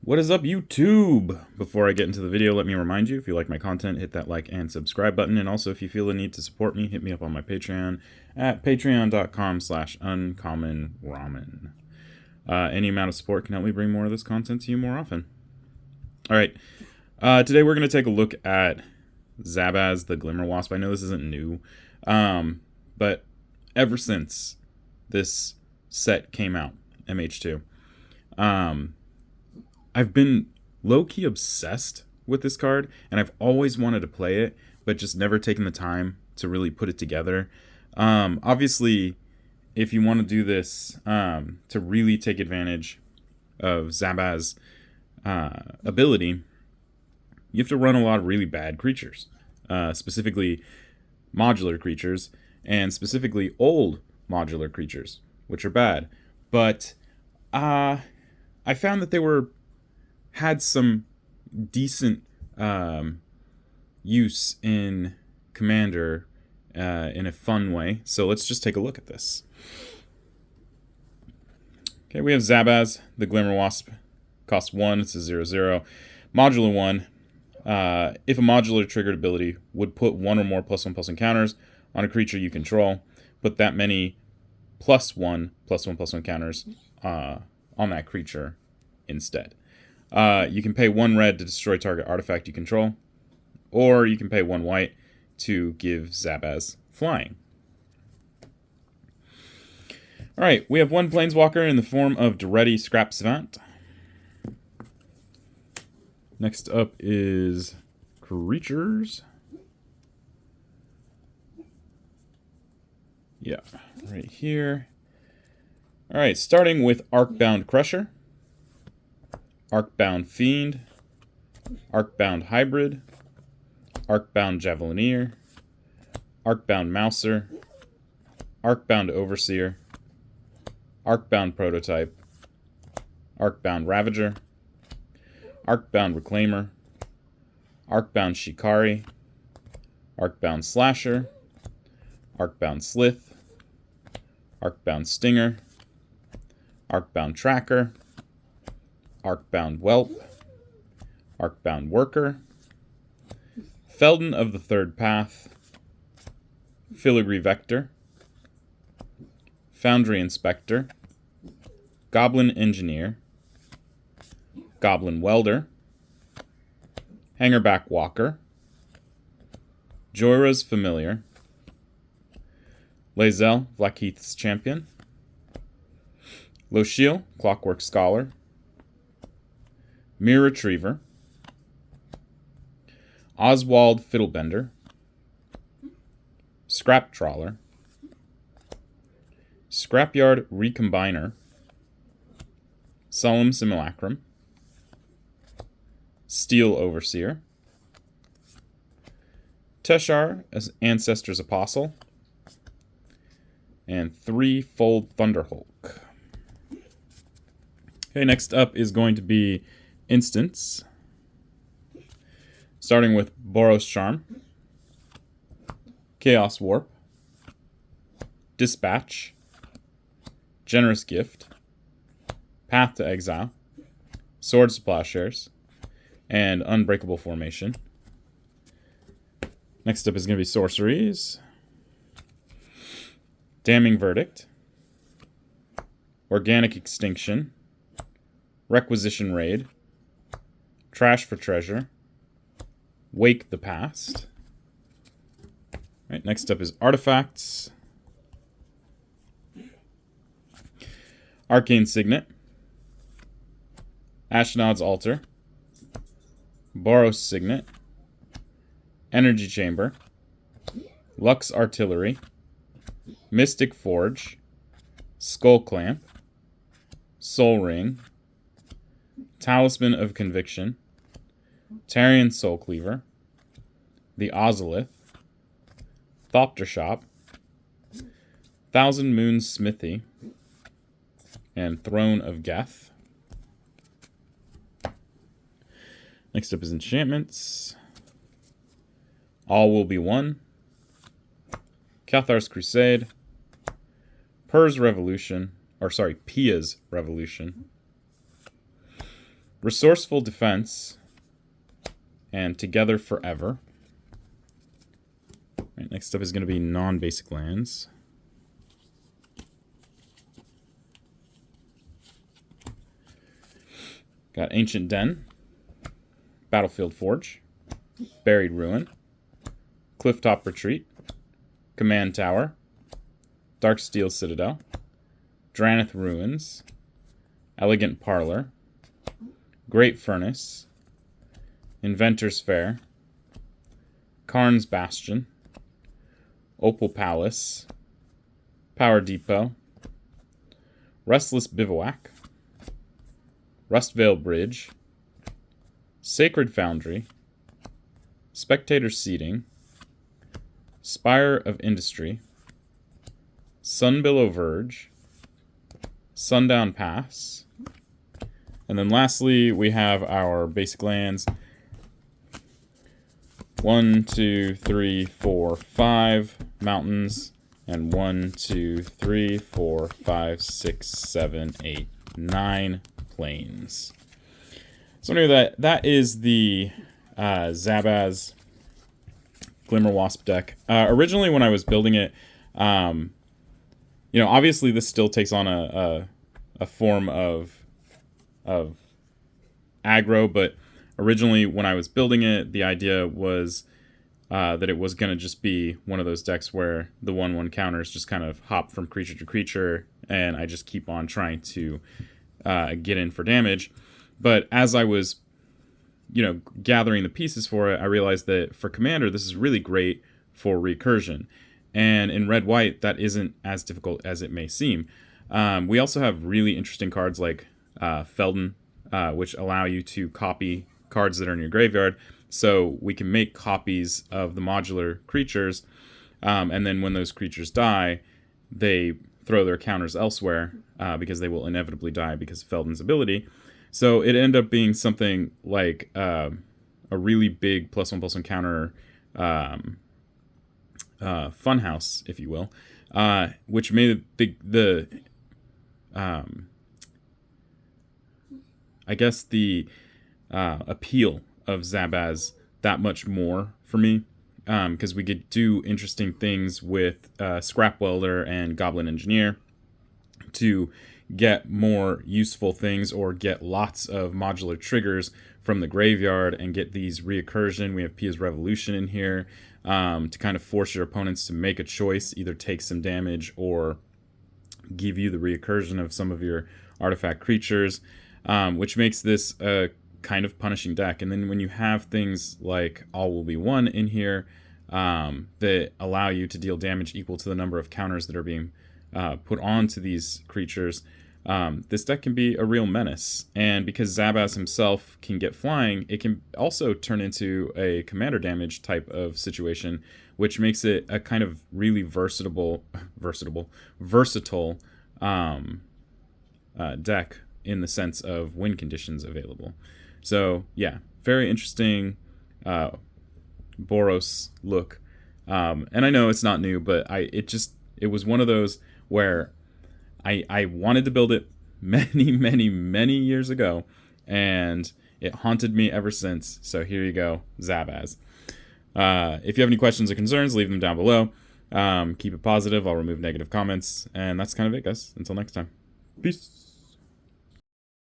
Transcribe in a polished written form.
What is up, YouTube? Before I get into the video, let me remind you, if you like my content, hit that like and subscribe button. And also, if you feel the need to support me, hit me up on my Patreon at patreon.com/uncommonramen. Any amount of support can help me bring more of this content to you more often. All right. Today we're going to take a look at Zabaz, the Glimmerwasp. I know this isn't new, but ever since this set came out, MH2, I've been low-key obsessed with this card, and I've always wanted to play it, but just never taken the time to really put it together. Obviously, if you want to do this to really take advantage of Zabaz's ability, you have to run a lot of really bad creatures, specifically modular creatures, and specifically old modular creatures, which are bad. But I found that they had some decent use in Commander in a fun way. So let's just take a look at this. Okay, we have Zabaz, the Glimmerwasp. Costs 1, it's a 0/0. Modular 1. If a modular triggered ability would put one or more +1/+1 counters on a creature you control, put that many +1/+1/+1 counters on that creature instead. You can pay 1 red to destroy target artifact you control, or you can pay 1 white to give Zabaz flying. Alright, we have 1 Planeswalker in the form of Duretti Scrap Savant. Next up is creatures. Yeah, right here. Alright, starting with Arcbound Crusher, Arcbound Fiend, Arcbound Hybrid, Arcbound Javelineer, Arcbound Mouser, Arcbound Overseer, Arcbound Prototype, Arcbound Ravager, Arcbound Reclaimer, Arcbound Shikari, Arcbound Slasher, Arcbound Slith, Arcbound Stinger, Arcbound Tracker, Arcbound Whelp, Arcbound Worker, Felden of the Third Path, Filigree Vector, Foundry Inspector, Goblin Engineer, Goblin Welder, Hangerback Walker, Joyra's Familiar, Lae'zel, Blackheath's Champion, Lochiel, Clockwork Scholar, Mirror Retriever, Oswald Fiddlebender, Scrap Trawler, Scrapyard Recombiner, Solemn Simulacrum, Steel Overseer, Teshar as Ancestor's Apostle, and 3-fold Thunderhulk. Okay, next up is going to be Instants, starting with Boros Charm, Chaos Warp, Dispatch, Generous Gift, Path to Exile, Swords to Plowshares, and Unbreakable Formation. Next up is going to be Sorceries, Damning Verdict, Organic Extinction, Requisition Raid, Trash for Treasure, Wake the Past. Right, next up is Artifacts, Arcane Signet, Ashnod's Altar, Boros Signet, Energy Chamber, Lux Artillery, Mystic Forge, Skull Clamp, Soul Ring, Talisman of Conviction, Tarian Soul Cleaver, the Ozolith, Thopter Shop, Thousand Moons Smithy, and Throne of Geth. Next up is enchantments. All Will Be One, Cathar's Crusade, Pia's Revolution, Resourceful Defense, and Together Forever. Right, next up is going to be non-basic lands. Got Ancient Den, Battlefield Forge, Buried Ruin, Clifftop Retreat, Command Tower, Darksteel Citadel, Drannith Ruins, Elegant Parlor, Great Furnace, Inventor's Fair, Karn's Bastion, Opal Palace, Power Depot, Restless Bivouac, Rustvale Bridge, Sacred Foundry, Spectator Seating, Spire of Industry, Sunbillow Verge, Sundown Pass, and then lastly we have our basic lands. 1, 2, 3, 4, 5 mountains, and 1, 2, 3, 4, 5, 6, 7, 8, 9 plains. So anyway, that is the Zabaz Glimmerwasp deck. Originally, when I was building it, obviously this still takes on a form of aggro, but originally when I was building it, the idea was that it was going to just be one of those decks where the 1/1 counters just kind of hop from creature to creature, and I just keep on trying to get in for damage. But as I was, gathering the pieces for it, I realized that for Commander, this is really great for recursion. And in red-white, that isn't as difficult as it may seem. We also have really interesting cards like Felden, which allow you to copy cards that are in your graveyard. So we can make copies of the modular creatures, and then when those creatures die, they throw their counters elsewhere because they will inevitably die because of Felden's ability. So it ended up being something like a really big +1/+1 counter funhouse, if you will, which made the appeal of Zabaz that much more for me, because we could do interesting things with Scrap Welder and Goblin Engineer to get more useful things, or get lots of modular triggers from the graveyard and get these reoccursion. We have Pia's Revolution in here to kind of force your opponents to make a choice, either take some damage or give you the reoccursion of some of your artifact creatures, which makes this a kind of punishing deck. And then when you have things like All Will Be One in here that allow you to deal damage equal to the number of counters that are being put onto these creatures, this deck can be a real menace. And because Zabaz himself can get flying, it can also turn into a commander damage type of situation, which makes it a kind of really versatile deck in the sense of win conditions available. So yeah, very interesting Boros look. And I know it's not new, but it was one of those where I wanted to build it many years ago, and it haunted me ever since. So here you go, Zabaz. If you have any questions or concerns, leave them down below. Keep it positive. I'll remove negative comments. And that's kind of it, guys. Until next time. Peace.